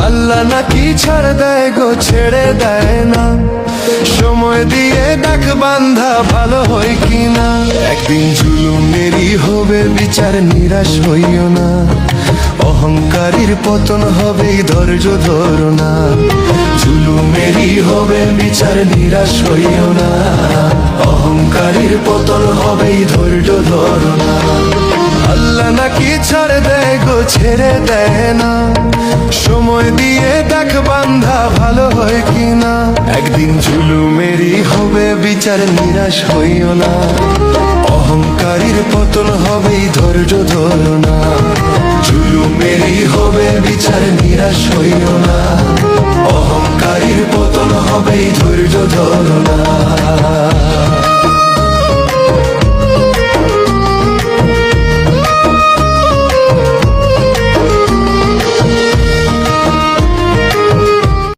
আল্লাহ নাকি ছাড় দেয় গো, ছেড়ে দেয় না। সময় দিয়ে দেখ বান্ধা ভালো হয় কিনা। একদিন জুলুমেরই হবে বিচার, নিরাশ হইও না। অহংকারীর পতন হবে, ধৈর্য ধরো না। জুলুমেরই হবে বিচার, নিরাশ হইও না। অহংকারীর পতন হবে, ধৈর্য ধরো না। আল্লাহ নাকি ছাড় দেয় গো, ছেড়ে দেয় না। সময় দিয়ে দেখ বান্ধা ভালো হয় কিনা। একদিন জুলুমেরই হবে বিচার, নিরাশ হইও না। অহংকারীর পতন হবে, ধৈর্য ধরো না। জুলুমেরই হবে বিচার, নিরাশ হইও না। অহংকারীর পতন হবে, ধৈর্য ধরো না।